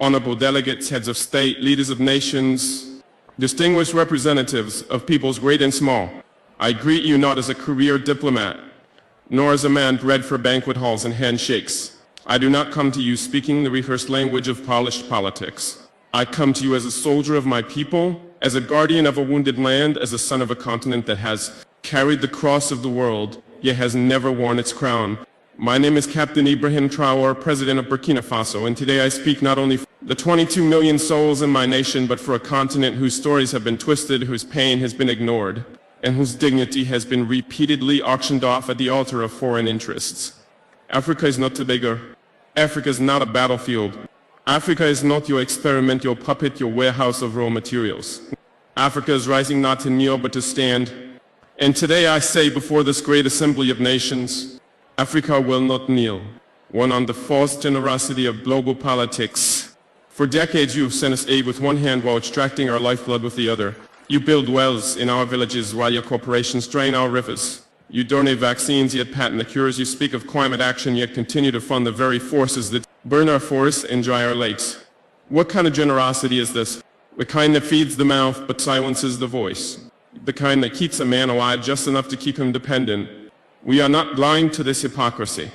honorable delegates, heads of state, leaders of nations, distinguished representatives of peoples great and small. I greet you not as a career diplomat, nor as a man bred for banquet halls and handshakes. I do not come to you speaking the rehearsed language of polished politics. I come to you as a soldier of my people, as a guardian of a wounded land, as a son of a continent that has carried the cross of the world, yet has never worn its crown. My name is Captain Ibrahim Traoré, President of Burkina Faso, and today I speak not only for the 22 million souls in my nation, but for a continent whose stories have been twisted, whose pain has been ignored, and whose dignity has been repeatedly auctioned off at the altar of foreign interests. Africa is not Tobago. Africa is not a battlefield. Africa is not your experiment, your puppet, your warehouse of raw materials. Africa is rising not to kneel, but to stand. And today I say before this great assembly of nations, Africa will not kneel, one on the false generosity of global politics. For decades you've sent us aid with one hand while extracting our lifeblood with the other. You build wells in our villages while your corporations drain our rivers. You donate vaccines yet patent the cures. You speak of climate action yet continue to fund the very forces that burn our forests and dry our lakes. What kind of generosity is this? The kind that feeds the mouth but silences the voice. The kind that keeps a man alive just enough to keep him dependent. We are not blind to this hypocrisy.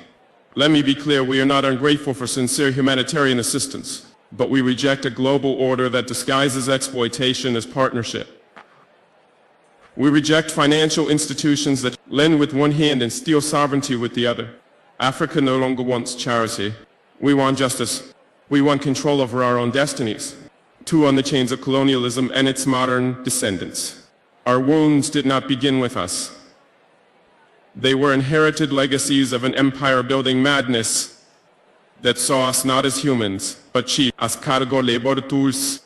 Let me be clear, we are not ungrateful for sincere humanitarian assistance, but we reject a global order that disguises exploitation as partnership. We reject financial institutions that lend with one hand and steal sovereignty with the other. Africa no longer wants charity. We want justice. We want control over our own destinies. Too on the chains of colonialism and its modern descendants. Our wounds did not begin with us. They were inherited legacies of an empire-building madness that saw us not as humans, but chiefs as cargo labor tools.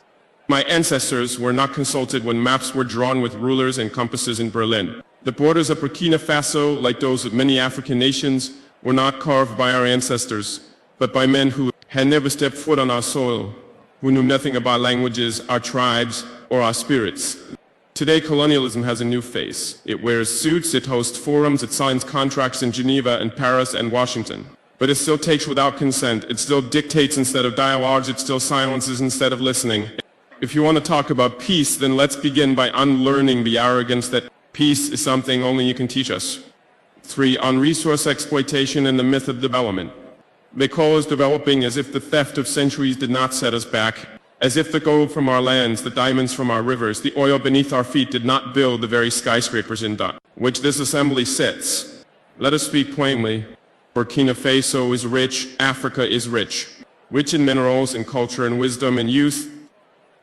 My ancestors were not consulted when maps were drawn with rulers and compasses in Berlin. The borders of Burkina Faso, like those of many African nations, were not carved by our ancestors, but by men who had never stepped foot on our soil, who knew nothing about languages, our tribes, or our spirits. Today, colonialism has a new face. It wears suits, it hosts forums, it signs contracts in Geneva and Paris and Washington. But it still takes without consent, it still dictates instead of dialogues, it still silences instead of listening. If you want to talk about peace, then let's begin by unlearning the arrogance that peace is something only you can teach us. 3. On resource exploitation and the myth of development. They call us developing as if the theft of centuries did not set us back. As if the gold from our lands, the diamonds from our rivers, the oil beneath our feet did not build the very skyscrapers in which this assembly sits. Let us speak plainly. Burkina Faso is rich, Africa is rich. Rich in minerals and culture and wisdom and youth.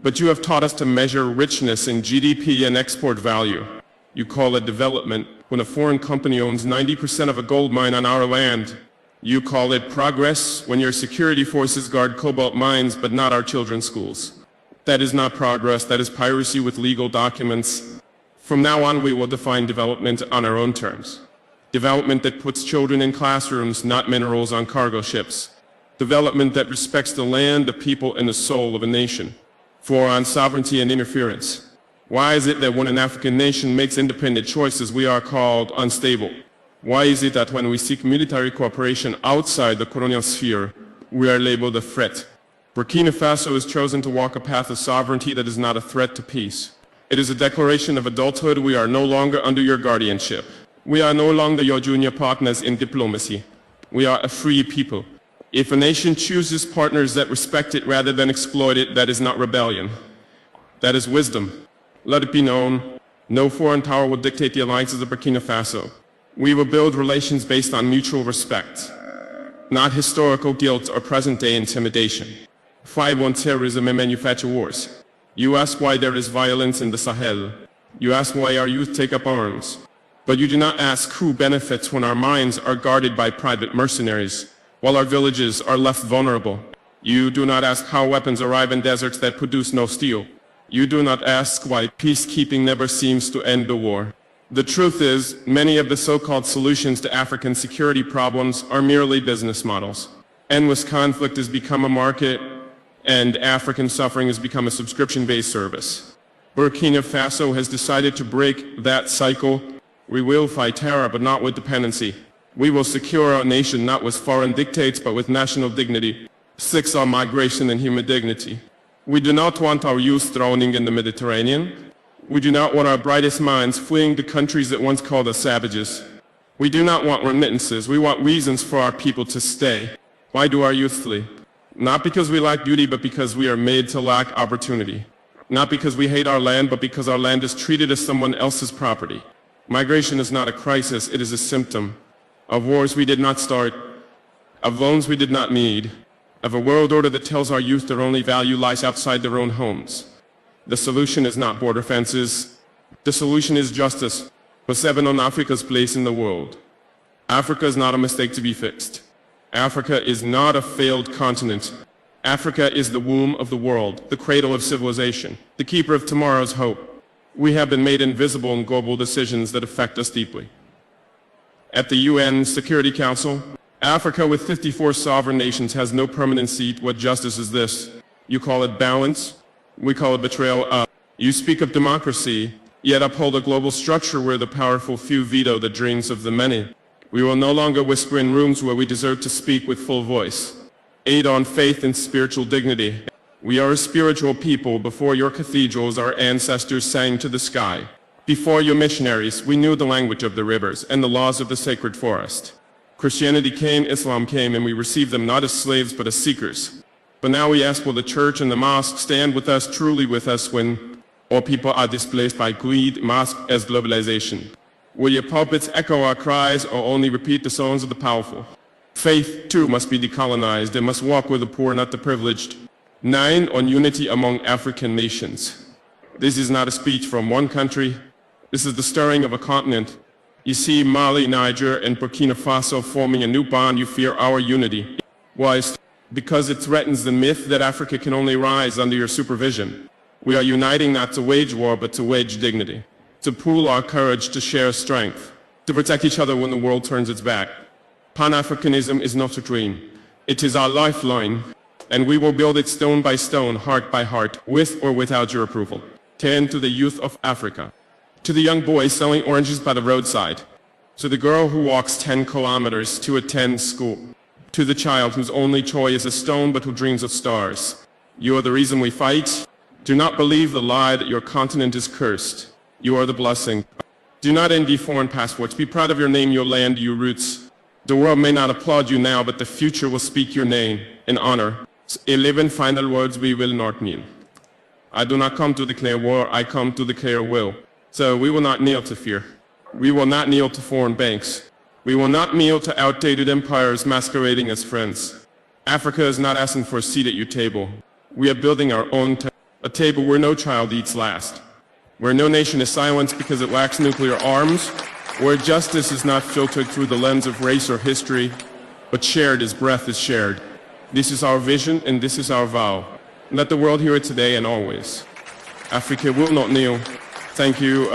But you have taught us to measure richness in GDP and export value. You call it development when a foreign company owns 90% of a gold mine on our land. You call it progress when your security forces guard cobalt mines but not our children's schools. That is not progress, that is piracy with legal documents. From now on we will define development on our own terms. Development that puts children in classrooms, not minerals on cargo ships. Development that respects the land, the people, and the soul of a nation. 4. On sovereignty and interference. Why is it that when an African nation makes independent choices we are called unstable? Why is it that when we seek military cooperation outside the colonial sphere, we are labeled a threat? Burkina Faso has chosen to walk a path of sovereignty that is not a threat to peace. It is a declaration of adulthood. We are no longer under your guardianship. We are no longer your junior partners in diplomacy. We are a free people. If a nation chooses partners that respect it rather than exploit it, that is not rebellion. That is wisdom. Let it be known, no foreign power will dictate the alliances of Burkina Faso. We will build relations based on mutual respect, not historical guilt or present-day intimidation. 5. On terrorism and manufacture wars. You ask why there is violence in the Sahel. You ask why our youth take up arms. But you do not ask who benefits when our mines are guarded by private mercenaries, while our villages are left vulnerable. You do not ask how weapons arrive in deserts that produce no steel. You do not ask why peacekeeping never seems to end the war. The truth is, many of the so-called solutions to African security problems are merely business models. Endless conflict has become a market, and African suffering has become a subscription-based service. Burkina Faso has decided to break that cycle. We will fight terror, but not with dependency. We will secure our nation not with foreign dictates, but with national dignity. 6 are migration and human dignity. We do not want our youth drowning in the Mediterranean. We do not want our brightest minds fleeing the countries that once called us savages. We do not want remittances. We want reasons for our people to stay. Why do our youth flee? Not because we lack beauty, but because we are made to lack opportunity. Not because we hate our land, but because our land is treated as someone else's property. Migration is not a crisis, it is a symptom of wars we did not start, of loans we did not need, of a world order that tells our youth their only value lies outside their own homes. The solution is not border fences. The solution is justice for 7 on Africa's place in the world. Africa is not a mistake to be fixed. Africa is not a failed continent. Africa is the womb of the world, the cradle of civilization, the keeper of tomorrow's hope. We have been made invisible in global decisions that affect us deeply. At the UN Security Council, Africa with 54 sovereign nations has no permanent seat. What justice is this? You call it balance? We call it betrayal. You speak of democracy, yet uphold a global structure where the powerful few veto the dreams of the many. We will no longer whisper in rooms where we deserve to speak with full voice. Aid on faith and spiritual dignity. We are a spiritual people. Before your cathedrals, our ancestors sang to the sky. Before your missionaries, we knew the language of the rivers and the laws of the sacred forest. Christianity came, Islam came, and we received them not as slaves but as seekers. But now we ask, will the church and the mosque stand with us, truly with us, when all people are displaced by greed, mosque as globalization? Will your pulpits echo our cries or only repeat the songs of the powerful? Faith, too, must be decolonized. It must walk with the poor, not the privileged. 9, on unity among African nations. This is not a speech from one country. This is the stirring of a continent. You see Mali, Niger, and Burkina Faso forming a new bond. You fear our unity. Why? Because it threatens the myth that Africa can only rise under your supervision. We are uniting not to wage war, but to wage dignity. To pool our courage, to share strength, to protect each other when the world turns its back. Pan-Africanism is not a dream. It is our lifeline, and we will build it stone by stone, heart by heart, with or without your approval. 10, to the youth of Africa. To the young boy selling oranges by the roadside. To the girl who walks 10 kilometers to attend school. To the child whose only toy is a stone but who dreams of stars. You are the reason we fight. Do not believe the lie that your continent is cursed. You are the blessing. Do not envy foreign passports. Be proud of your name, your land, your roots. The world may not applaud you now, but the future will speak your name in honor. 11 final words we will not kneel. I do not come to declare war, I come to declare will. So we will not kneel to fear. We will not kneel to foreign banks. We will not kneel to outdated empires masquerading as friends. Africa is not asking for a seat at your table. We are building our own a table where no child eats last. Where no nation is silenced because it lacks nuclear arms, where justice is not filtered through the lens of race or history, but shared as breath is shared. This is our vision and this is our vow. Let the world hear it today and always. Africa will not kneel. Thank you.